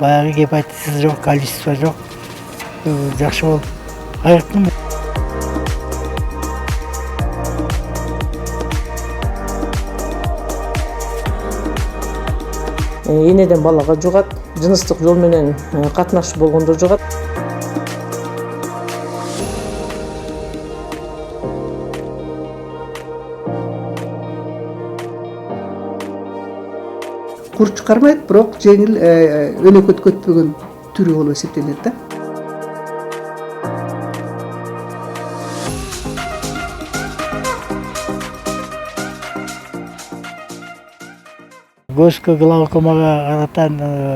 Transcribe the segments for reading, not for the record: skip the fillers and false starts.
баягы гепатитсиз жок, количество жок. Жакшы болуп айыктым. Энеден балага жугат, жыныстык жол менен катнашуу болгондо жугат. Курч чыгарбайт, бирок жеңил өнөкөт көтпөгөн түрү болуп эсептелет да. Көзгө глаукомага карата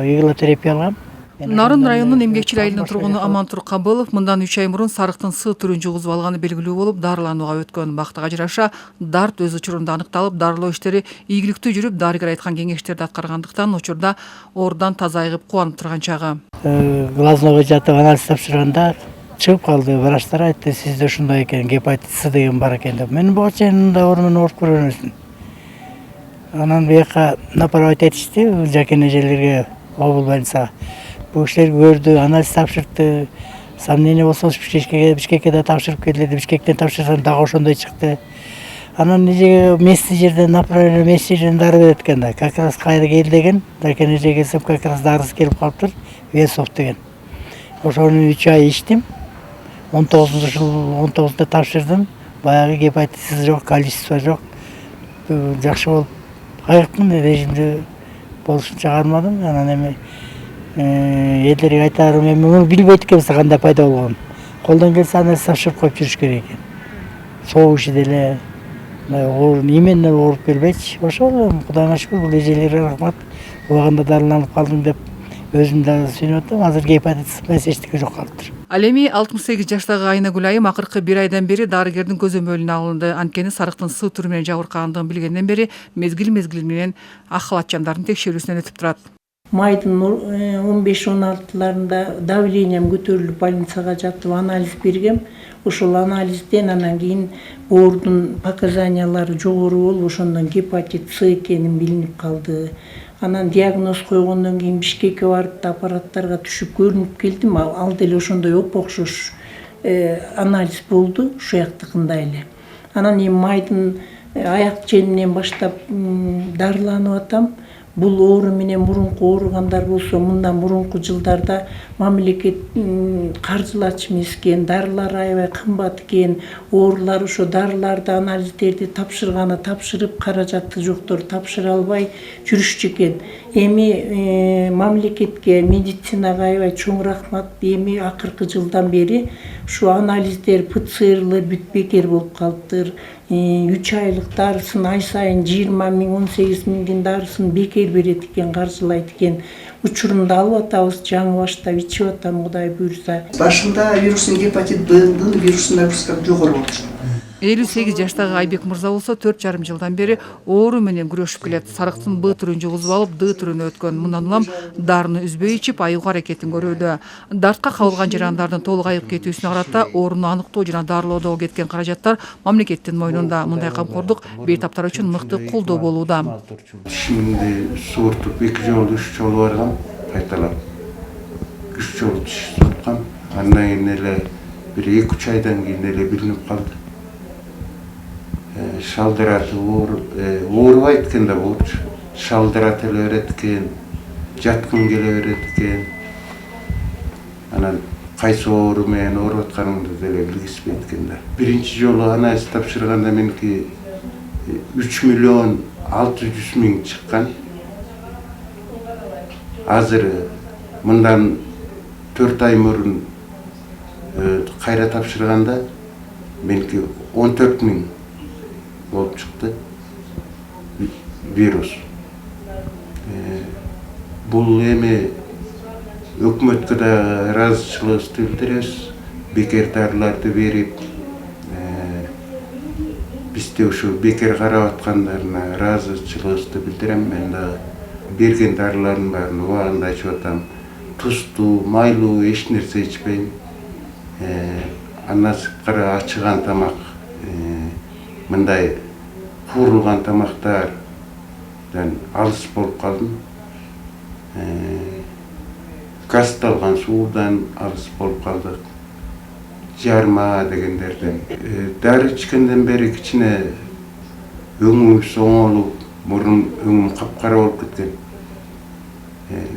иглотерапия алгам. Нарын районунун Эмгекчил айылынын тургуну Амантур Кабылов мындан 3 ай мурун сарыктын С түрүн жугузуп алганы белгилүү болуп, дарыланууга өткөн. Бактыга жараша дарт өз учурунда аныкталып, дарылоо иштери ийгиликтүү жүрүп, дарыгер айткан кеңештерди аткаргандыктан учурда оорудан таза айыгып кубанып турган чагы. Глазного жатып анализ тапшырганда чыгып калды. Врачтар айтты, сизде ушундай экен, гепатит С деген бар экен деп. Мен буга чейин ооруну менен ооруп көргөн эмесмин. Анан бияка направить этишти, жакын эжелерге областный больницага. Бул кишилер көрдү, анализ тапшырды. Сомнение болсо Бишкекке да тапшырып келди. Бишкектен тапшырсам дагы ошондой чыкты. Анан местный жерден направление, местный жерден дары берет экен да. Как раз кайра кел деген, жакын эже келсем, как раз дарысы келип калыптыр. Весов деген. Ошону 3 ай ичтим. 19-да тапшырдым. Баягы гепатитсиз жок, количество жок. Жакшы болуп айыктым, режимде болушун чыгармадым. Анан эми элдерге айтарым, эми муну билбейт экенбиз кандай пайда болгонун. Колдон келсе анализ тапшырып коюп жүрүш керек экен. Согук иши деле именно ооруп келбейчи. Ошол Кудайга шүкүр, бул эжелерге рахмат. Убагында дарыланып калдым деп өзүм да сүйүнүп атам. Азыр гепатитс эмес эчтеке жок калыптыр. Ал эми 68 жаштагы Айнагүл айым акыркы 1 айдан бери дарыгердин көзөмөлүнө алынды. Анткени сарыктын С түрү менен жабыркагандыгын билгенден бери мезгил менен ак халатчандардын текшерүүсүнөн өтүп турат. Майдын 15-16-ларында давлением көтөрүлүп больницага жатып анализ бергем. Ошол анализден анан кийин оорудун показаниялары жогору болуп, ошондон гепатит С экени билинип калды. Анан диагноз койгондон кийин Бишкекке барып да аппараттарга түшүп көрүнүп келдим. Ал деле ошондой окшош анализ болду, ушуяктыкындай эле. Анан эми майдын аяк ченинен баштап дарыланып атам. Бул оору менен мурунку ооругандар болсо, мындан мурунку жылдарда мамлекет каржылач эмес экен, дарылар аябай кымбат экен, оорулар ошо дарыларды, анализдерди тапшырып, каражаты жоктор тапшыра албай жүрүшчү экен. Эми мамлекетке, медицинага аябай чоң рахмат. Эми акыркы жылдан бери ушу анализдер, ПЦРлар бүт бекер болуп калыптыр. 3 айлык дарысын ай сайын 20 000, 18 000 дарысын бекер берет экен, каржылайт экен. Учурунда алып атабыз, жаңы баштап ичип атам, Кудай буйрса. Башында вирусный гепатит Б'нын вирусун нагрузкасы жогору болчу. 58 жаштагы Айбек мырза болсо 4,5 жылдан бери оору менен күрөшүп келет. Сарыктын Б түрүн жугузуп алып, Д түрүнө өткөн. Мындан улам дарыны үзбөй ичип, айыгуу аракетин көрүүдө. Дартка кабылган жарандардын толук айыгып кетүүсүнө карата орунду аныктоо жана дарылоодо кеткен каражаттар мамлекеттин мойнунда. Мындай камкордук бейтаптар үчүн мыкты колдоо болууда. Тишимди сууртуп 2 жолу 3 жолу баргам, кайталап 3 жолу тиш суурткам. Андан кийин эле бир 2-3 айдан кийин эле билинип калды. Шалдыраты оорубайт экен да болчу. Шалдырат эле берет экен, жаткым келе берет экен. Анан кайсы оору менен ооруп атканымды деле билгизбейт экен да. Биринчи жолу анализ тапшырганда меники 3,600,000 чыккан. Азыр мындан 4 ай мурун кайра тапшырганда меники 14,000 болуп чыкты вирус. Бул эми өкмөткө да ыраазычылыгыбызды билдиребиз. Бекер дарыларды берип, бизде ушу бекер карап аткандарына ыраазычылыгыбызды билдирем. Мен да берген дарылардын баарын убагында ичип атам. Туздуу, майлуу эч нерсе ичпейм. Андан сырткары ачыган тамак, мындай куурулган тамактардан алыс болуп калдым. газдалган суудан алыс болуп калдык. Жарма дегендерден. Дары ичкенден бери кичине өңүбүз оңолуп, мурун өңүм капкара болуп кеткен.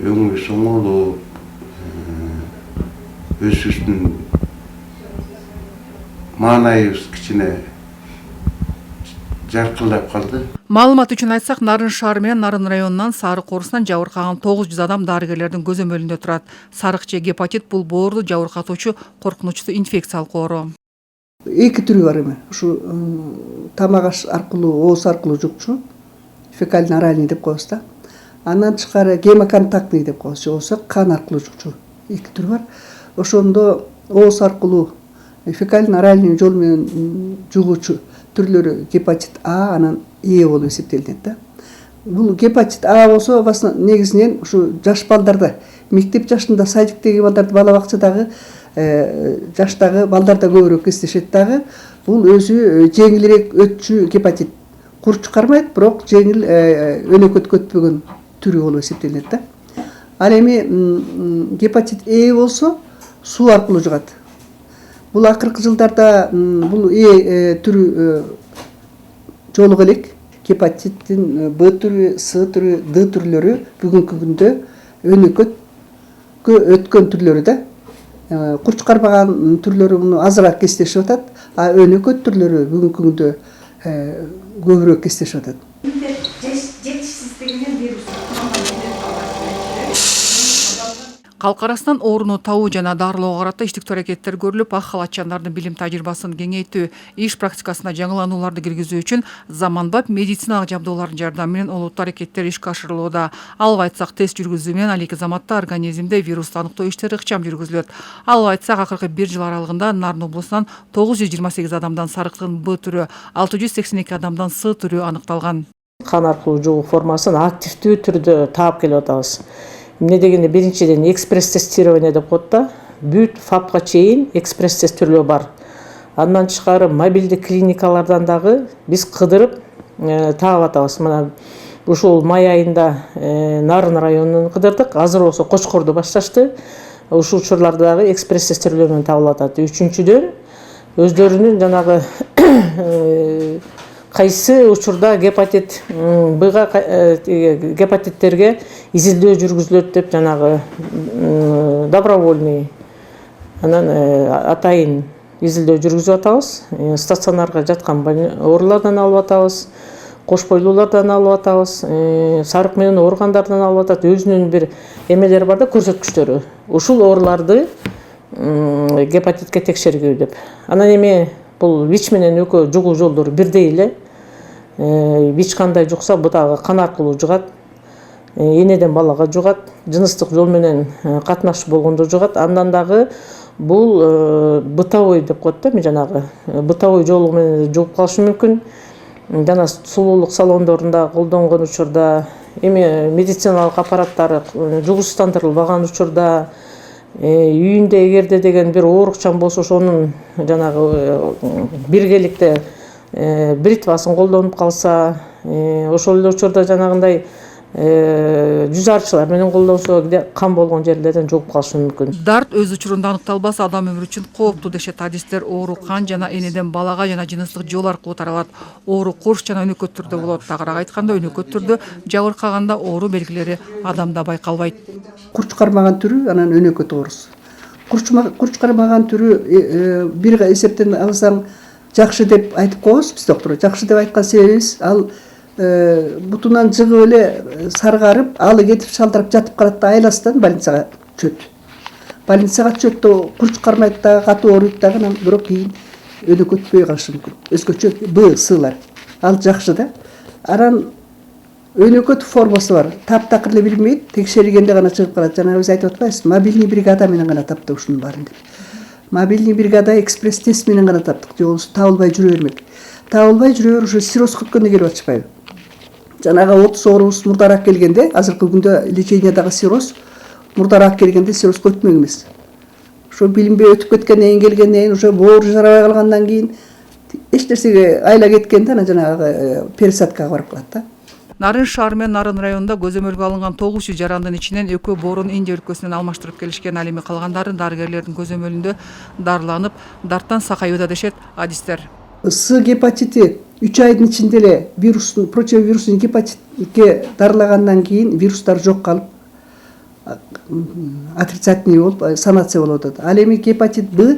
Өңүбүз оңолуп, өзүбүздүн маанайыбыз кичине жаркылдап калды. Маалымат үчүн айтсак, Нарын шаары менен Нарын районунан Сарык оорусунан жабыркаган 900 адам дарыгерлердин көзөмөлүндө турат. Сарык же гепатит бул боорду жабыркатуучу коркунучтуу инфекциялык оору. Эки түрү бар эми. Ушу тамак аш аркылуу, ооз аркылуу жукчу, фекально-оральный деп коебуз да. Андан тышкары гемоконтактный деп коебуз, же болбосо кан аркылуу жукчу. Эки түрү бар. Ошондо ооз аркылуу фекально-оральный жол менен жугуучу түрлөрү гепатит А, анан Е болуп эсептелинет да. Бул гепатит А болсо негизинен ушу жаш балдарда, мектеп жашында садиктеги балдарды, бала бакчадагы жаштагы балдарда көбүрөөк кездешет дагы. Бул өзү жеңилирээк өтчү гепатит. Курч кармайт, бирок жеңил өнөкөт көтпөгөн түрү болуп эсептелинет да. Ал эми гепатит Е болсо суу аркылуу жугат. Бул акыркы жылдарда бул Е түрү жолуга элек. Гепатиттин Б түрү, С түрү, Д түрлөрү бүгүнкү күндө өнөкөткө өткөн түрлөрү да. Курч кармаган түрлөрү муну азыраак кездешип атат, а өнөкөт түрлөрү бүгүнкү күндө көбүрөөк кездешип атат. Калк арасынан ооруну табуу жана дарылоого карата иштиктүү аракеттер көрүлүп, ак халатчандардын билим тажрыйбасын кеңейтүү, иш практикасына жаңыланууларды киргизүү үчүн заманбап медициналык жабдуулардын жардамы менен олуттуу аракеттер ишке ашырылууда. Алып айтсак, тест жүргүзүү менен алейки заматта организмде вирусту аныктоо иштери ыкчам жүргүзүлөт. Алып айтсак, акыркы 1 жыл аралыгында Нарын облусунан 928 адамдан сарыктын Б түрү, 682 адамдан С түрү аныкталган. Кан аркылуу жугуу формасын активдүү түрдө таап келип атабыз. Эмне дегенде биринчиден экспресс тестирование деп коет да. Бүт ФАПка чейин экспресс тестирлөө бар. Андан тышкары мобилдик клиникалардан дагы биз кыдырып таап атабыз. Мына ушул май айында Нарын районунан кыдырдык. Азыр болсо Кочкорду башташты. Ушул учурларда дагы экспресс тестирлөө менен табылып атат. Үчүнчүдөн өздөрүнүн жанагы кайсы учурда гепатит Бга гепатиттерге изилдөө жүргүзүлөт деп жанагы добровольный анан атайын изилдөө жүргүзүп атабыз. Стационарга жаткан оорулардан алып атабыз, кош бойлуулардан алып атабыз, сарык менен ооругандардан алып атат. Өзүнүн бир эмелери бар да, көрсөткүчтөрү. Ушул ооруларды гепатитке текшергүү деп. Анан эми бул ВИЧ менен экөө жугуу жолдору бирдей эле. ВИЧ кандай жукса, бу дагы кан аркылуу жугат. Энеден балага жугат, жыныстык жол менен катнашуу болгондо жугат. Андан дагы бул бытовой деп коет да, жанагы бытовой жолу менен жугуп калышы мүмкүн. Жана сулуулук салондорунда колдонгон учурда, эми медициналык аппараттары жугуштандырылбаган учурда, үйүндө эгерде деген бир оорукчан болсо, ошонун жанагы биргеликте бритвасын колдонуп калса, ошол эле учурда жанагындай жүз арчылар менен колдонсо кан болгон жерлерден жугуп калышы мүмкүн. Дарт өз учурунда аныкталбаса адам өмүрү үчүн кооптуу дешет адистер. Оору кан жана энеден балага жана жыныстык жол аркылуу таралат. Оору курч жана өнөкөт түрдө болот. Тагыраак айтканда, өнөкөт түрдө жабыркаганда оору белгилери адамда байкалбайт. Курч кармаган түрү, анан өнөкөт оорусу. Курч кармаган түрү бир эсептен алсаң жакшы деп айтып коебуз биз доктор. Жакшы деп айткан себебибиз ал бутунан жыгып эле саргарып, алы кетип шалдырап жатып калат да, айласынан больницага чөт. Больницага чөт да курч кармайт дагы, катуу ооруйт дагы, анан бирок кийин өнөкөтпөй калышы мүмкүн. Өзгөчө Б, Сылар. Ал жакшы да. Анан өнөкөт формасы бар. Таптакыр эле билинбейт, текшергенде гана чыгып калат. Жана биз айтып атпайбыз, мобильный бригада менен гана тапты ушунун баарын деп. Мобильный бригада экспресс тест менен гана таптык. Же болбосо табылбай жүрө бермек. Табылбай жүрө берип ушу сироз күткөндө келип атышпайбы? Жанагы 30 оорубуз мурдараак келгенде, азыркы күндө лечениядагы сироз мурдараак келгенде сироз көтмөк эмес. Ошо билинбей өтүп кеткенден келгенден кийин, ошо боору жарабай калгандан кийин эч нерсеге айла кеткенде анан жанагы пересадкага барып калат да. Нарын шаары менен Нарын районунда көзөмөлгө алынган 900 жарандын ичинен экөө Борун Индия өлкөсүнөн алмаштырып келишкен. Ал эми калгандары дарыгерлердин көзөмөлүндө дарыланып, дарттан сакаюуда дешет адистер. С гепатити 3 айдын ичинде эле противовирусный гепатитке дарылагандан кийин вирустар жок калып отрицательный болуп санация болуп атат. Ал эми гепатит Б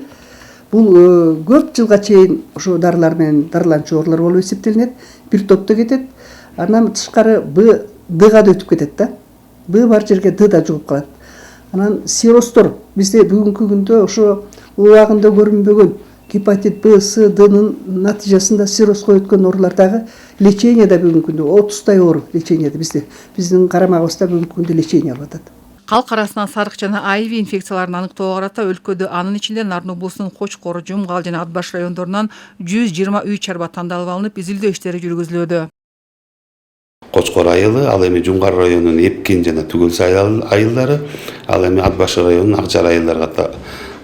бул көп жылга чейин ошо дарылар менен дарыланчу оорулар болуп эсептелинет. Бир топто кетет. Анан тышкары Б Дга да өтүп кетет да. Б бар жерге Д да жугуп калат. Анан сиростор бизде бүгүнкү күндө ошо убагында көрүнбөгөн гепатит Б, С, Д'нын натыйжасында сирозго өткөн оорулардагы лечение да бүгүнкү күндө 30 оору лечениеде бизде. Биздин карамагыбызда бүгүнкү күндө лечение алып атат. Калк арасынан сарык жана АИВ инфекцияларын аныктоого карата өлкөдө анын ичинде Нарын облусунун Кочкор, Жумгал жана Ат баш райондорунан 120 үй чарба тандалып алынып, изилдөө иштери жүргүзүлүүдө. Кочкор айылы, ал эми Жумгар районунун Эпкин жана Түгөлсү айылдары, ал эми Ат баш районунун Ак Жар айылдары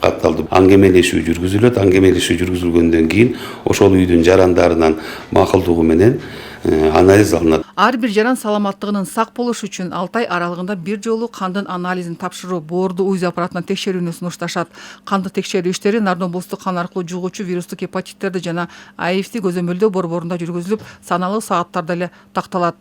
катталды. Аңгемелешүү жүргүзүлөт. Аңгемелешүү жүргүзүлгөндөн кийин ошол үйдүн жарандарынын макулдугу менен анализ алынат. Ар бир жаран саламаттыгынын сак болушу үчүн 6 ай аралыгында бир жолу кандын анализин тапшыруу, боорду УЗИ аппаратынан текшерүүнү сунушташат. Канды текшерүү иштери Нарын облустук кан аркылуу жугуучу вирустук гепатиттерди жана АИВди көзөмөлдөө борборунда жүргүзүлүп, саналуу сааттарда эле такталат.